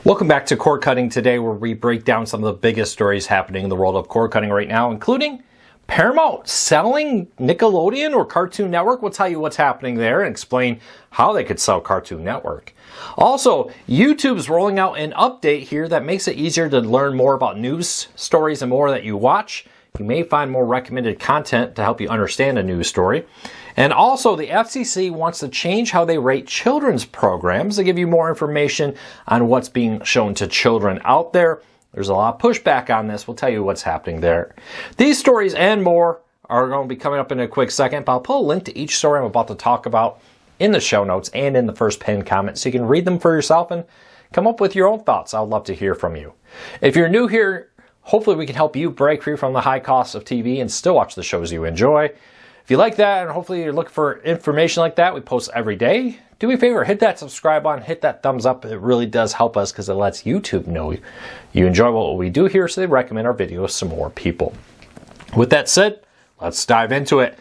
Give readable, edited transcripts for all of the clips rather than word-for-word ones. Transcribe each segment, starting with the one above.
Welcome back to Cord Cutting today, where we break down some of the biggest stories happening in the world of cord cutting right now, including Paramount selling Nickelodeon or Cartoon Network. We'll tell you what's happening there and explain how they could sell Cartoon Network. Also, YouTube's rolling out an update here that makes it easier to learn more about news stories and more that you watch. You may find more recommended content to help you understand a news story. And also, the FCC wants to change how they rate children's programs to give you more information on what's being shown to children out there. There's a lot of pushback on this. We'll tell you what's happening there. These stories and more are going to be coming up in a quick second, but I'll put a link to each story I'm about to talk about in the show notes and in the first pinned comment so you can read them for yourself and come up with your own thoughts. I would love to hear from you. If you're new here, hopefully we can help you break free from the high cost of TV and still watch the shows you enjoy. If you like that, and hopefully you're looking for information like that, we post every day. Do me a favor, hit that subscribe button, hit that thumbs up. It really does help us because it lets YouTube know you enjoy what we do here, so they recommend our videos to more people. With that said, let's dive into it.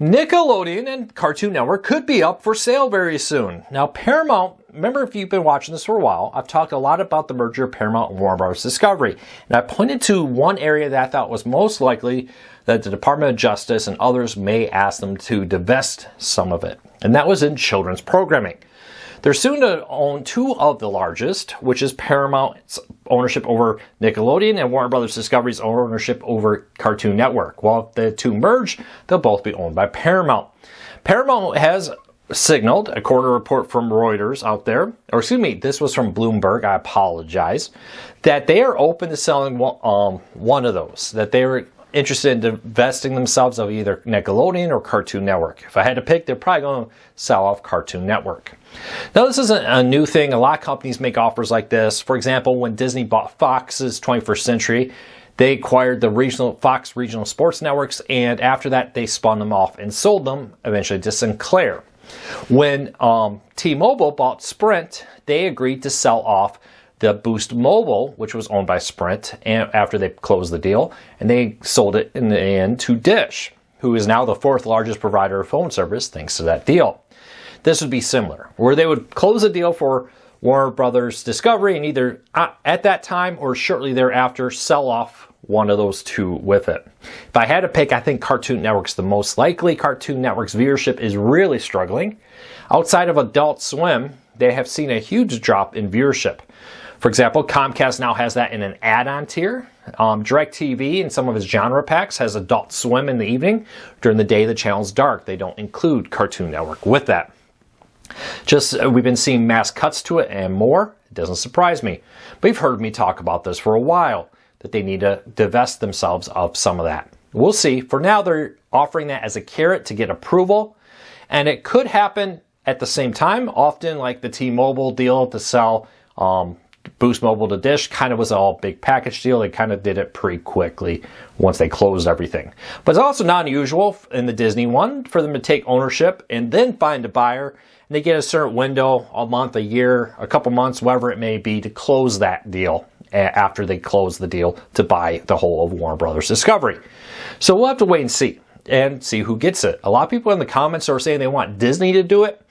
Nickelodeon and Cartoon Network could be up for sale very soon. Now, Paramount, remember if you've been watching this for a while, I've talked a lot about the merger of Paramount and Warner Bros. Discovery. And I pointed to one area that I thought was most likely that the Department of Justice and others may ask them to divest some of it. And that was in children's programming. They're soon to own two of the largest, which is Paramount's ownership over Nickelodeon and Warner Bros. Discovery's ownership over Cartoon Network. While if the two merge, they'll both be owned by Paramount. Paramount has signaled, according to a report from Reuters out there, or excuse me, this was from Bloomberg, I apologize, that they are open to selling one of those, that they were interested in divesting themselves of either Nickelodeon or Cartoon Network. If I had to pick, they're probably going to sell off Cartoon Network. Now, this isn't a new thing. A lot of companies make offers like this. For example, when Disney bought Fox's 21st Century, they acquired the Fox regional sports networks, and after that, they spun them off and sold them eventually to Sinclair. When T-Mobile bought Sprint, they agreed to sell off the Boost Mobile, which was owned by Sprint, and after they closed the deal, and they sold it in the end to Dish, who is now the fourth largest provider of phone service thanks to that deal. This would be similar, where they would close the deal for Warner Brothers Discovery and either at that time or shortly thereafter sell off one of those two with it. If I had to pick, I think Cartoon Network's the most likely. Cartoon Network's viewership is really struggling. Outside of Adult Swim, they have seen a huge drop in viewership. For example, Comcast now has that in an add-on tier. DirecTV in some of its genre packs has Adult Swim in the evening. During the day, the channel's dark. They don't include Cartoon Network with that. We've been seeing mass cuts to it and more. It doesn't surprise me. But you've heard me talk about this for a while, that they need to divest themselves of some of that. We'll see. For now, they're offering that as a carrot to get approval. And it could happen at the same time. Often, like the T-Mobile deal to sell Boost Mobile to Dish kind of was all big package deal. They kind of did it pretty quickly once they closed everything. But it's also not unusual in the Disney one for them to take ownership and then find a buyer. And they get a certain window, a month, a year, a couple months, whatever it may be, to close that deal after they close the deal to buy the whole of Warner Brothers Discovery. So we'll have to wait and see who gets it. A lot of people in the comments are saying they want Disney to do it.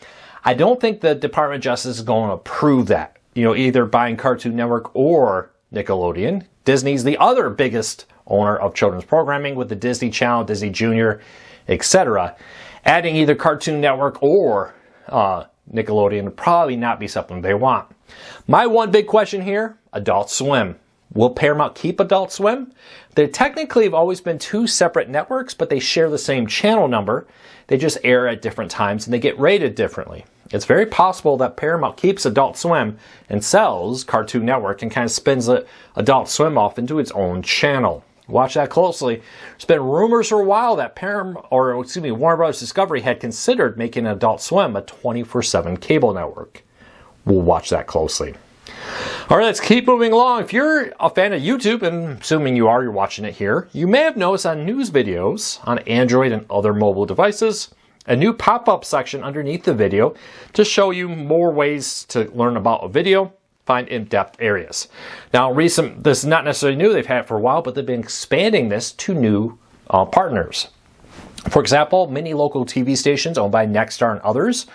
I don't think the Department of Justice is going to approve that. Either buying Cartoon Network or Nickelodeon. Disney's the other biggest owner of children's programming with the Disney Channel, Disney Junior, etc. Adding either Cartoon Network or Nickelodeon would probably not be something they want. My one big question here, Adult Swim. Will Paramount keep Adult Swim? They technically have always been two separate networks, but they share the same channel number. They just air at different times and they get rated differently. It's very possible that Paramount keeps Adult Swim and sells Cartoon Network and kind of spins Adult Swim off into its own channel. Watch that closely. There's been rumors for a while that Warner Bros. Discovery had considered making Adult Swim a 24/7 cable network. We'll watch that closely. All right, let's keep moving along. If you're a fan of YouTube, and assuming you are, you're watching it here, you may have noticed on news videos on Android and other mobile devices, a new pop-up section underneath the video to show you more ways to learn about a video, find in-depth areas. Now, this is not necessarily new, they've had it for a while, but they've been expanding this to new partners. For example, many local TV stations owned by Nexstar and others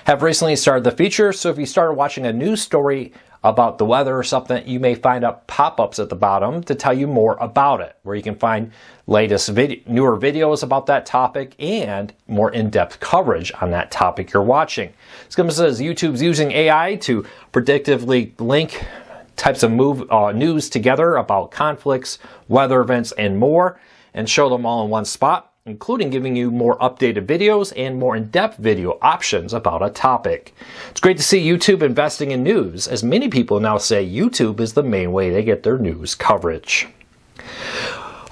have recently started the feature, so if you started watching a news story about the weather or something, you may find up pop-ups at the bottom to tell you more about it, where you can find latest newer videos about that topic and more in-depth coverage on that topic you're watching. It says YouTube's using AI to predictively link types of news together about conflicts, weather events, and more, and show them all in one spot, including giving you more updated videos and more in-depth video options about a topic. It's great to see YouTube investing in news, as many people now say YouTube is the main way they get their news coverage.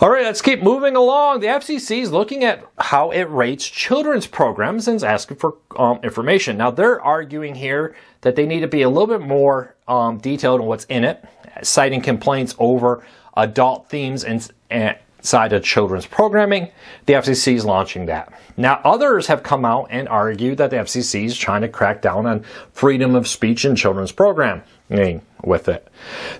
All right, let's keep moving along. The FCC is looking at how it rates children's programs and is asking for information. Now, they're arguing here that they need to be a little bit more detailed on what's in it, citing complaints over adult themes inside of children's programming. The FCC is launching that. Now, others have come out and argued that the FCC is trying to crack down on freedom of speech in children's programming with it.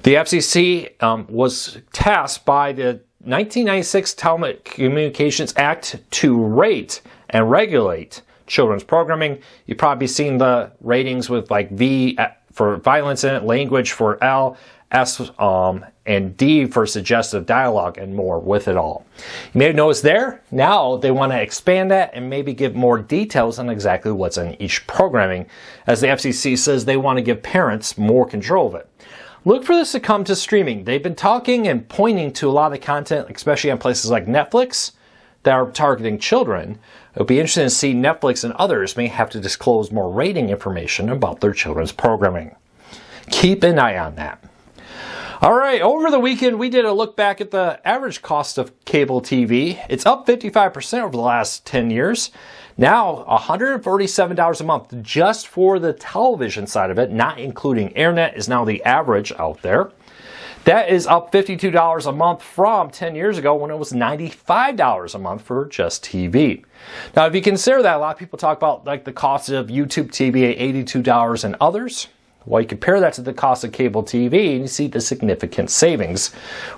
The FCC was tasked by the 1996 Telecommunications Act to rate and regulate children's programming. You've probably seen the ratings with like V for violence in it, language for L, S and D for suggestive dialogue, and more with it all. You may have noticed there, now they want to expand that and maybe give more details on exactly what's in each programming, as the FCC says they want to give parents more control of it. Look for this to come to streaming. They've been talking and pointing to a lot of the content, especially on places like Netflix, that are targeting children. It'll be interesting to see Netflix and others may have to disclose more rating information about their children's programming. Keep an eye on that. All right, over the weekend, we did a look back at the average cost of cable TV. It's up 55% over the last 10 years. Now, $147 a month just for the television side of it, not including internet, is now the average out there. That is up $52 a month from 10 years ago when it was $95 a month for just TV. Now, if you consider that, a lot of people talk about like the cost of YouTube TV at $82 and others. Well, you compare that to the cost of cable TV and you see the significant savings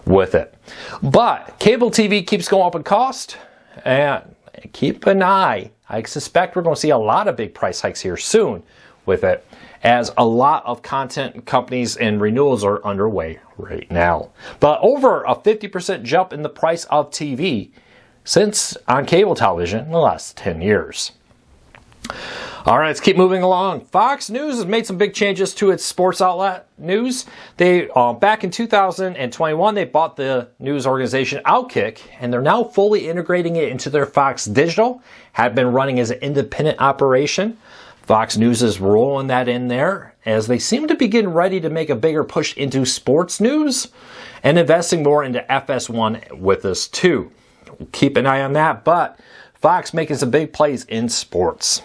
with it. But cable TV keeps going up in cost, and keep an eye. I suspect we're going to see a lot of big price hikes here soon with it, as a lot of content companies and renewals are underway right now. But over a 50% jump in the price of TV since on cable television in the last 10 years. All right, let's keep moving along. Fox News has made some big changes to its sports outlet news. They back in 2021, they bought the news organization Outkick, and they're now fully integrating it into their Fox Digital. Had been running as an independent operation. Fox News is rolling that in there, as they seem to be getting ready to make a bigger push into sports news and investing more into FS1 with us too. Keep an eye on that, but Fox making some big plays in sports.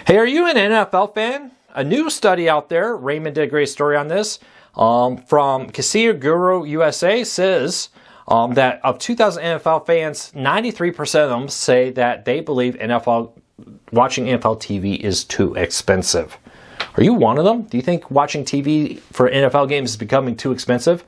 Hey, are you an NFL fan? A new study out there, Raymond did a great story on this, from Casino Guru USA says that of 2,000 NFL fans, 93% of them say that they believe watching NFL TV is too expensive. Are you one of them? Do you think watching TV for NFL games is becoming too expensive?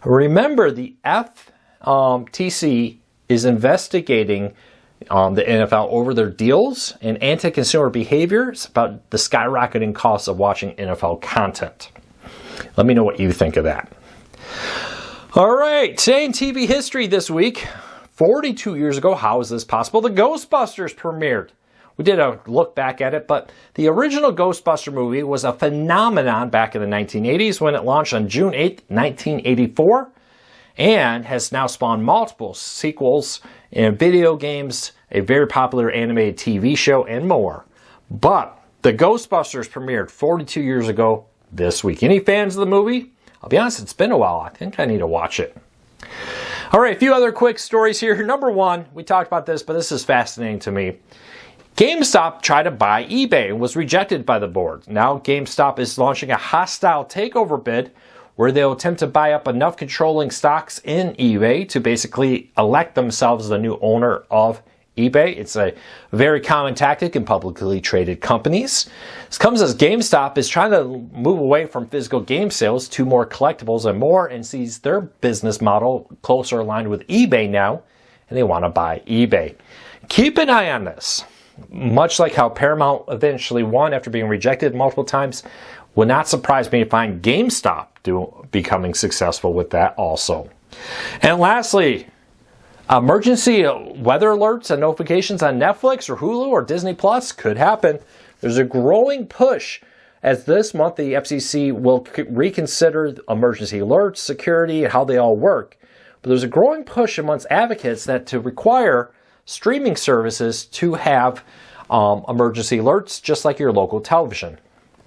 Remember, the FTC is investigating the NFL over their deals and anti-consumer behaviors about the skyrocketing costs of watching NFL content. Let me know what you think of that. All right, today in TV history this week, 42 years ago, how is this possible? The Ghostbusters premiered. We did a look back at it, but the original Ghostbuster movie was a phenomenon back in the 1980s when it launched on June 8, 1984. And has now spawned multiple sequels in video games, a very popular animated TV show, and more. But the Ghostbusters premiered 42 years ago this week. Any fans of the movie? I'll be honest, it's been a while. I think I need to watch it. All right, a few other quick stories here. Number one, we talked about this, but this is fascinating to me. GameStop tried to buy eBay and was rejected by the board. Now GameStop is launching a hostile takeover bid where they'll attempt to buy up enough controlling stocks in eBay to basically elect themselves the new owner of eBay. It's a very common tactic in publicly traded companies. This comes as GameStop is trying to move away from physical game sales to more collectibles and more, and sees their business model closer aligned with eBay now, and they want to buy eBay. Keep an eye on this. Much like how Paramount eventually won after being rejected multiple times, Would not surprise me to find GameStop becoming successful with that also. And lastly, emergency weather alerts and notifications on Netflix or Hulu or Disney Plus could happen. There's a growing push as this month the FCC will reconsider emergency alerts, security, and how they all work. But there's a growing push amongst advocates that to require streaming services to have emergency alerts just like your local television,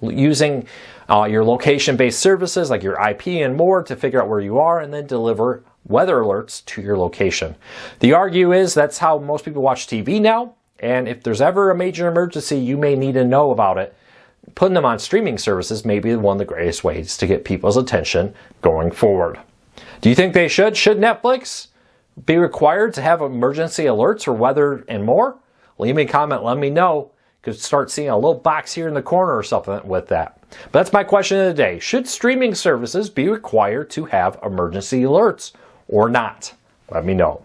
using your location-based services like your IP and more to figure out where you are and then deliver weather alerts to your location. The argue is that's how most people watch TV now, and if there's ever a major emergency, you may need to know about it. Putting them on streaming services may be one of the greatest ways to get people's attention going forward. Do you think they should? Should Netflix be required to have emergency alerts for weather and more? Leave me a comment, let me know. Could start seeing a little box here in the corner or something with that. But that's my question of the day. Should streaming services be required to have emergency alerts or not? Let me know.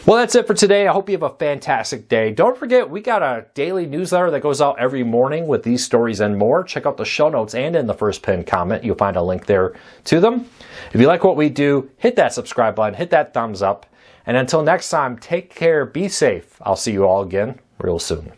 Well, that's it for today. I hope you have a fantastic day. Don't forget, we got a daily newsletter that goes out every morning with these stories and more. Check out the show notes and in the first pinned comment, you'll find a link there to them. If you like what we do, hit that subscribe button, hit that thumbs up. And until next time, take care, be safe. I'll see you all again real soon.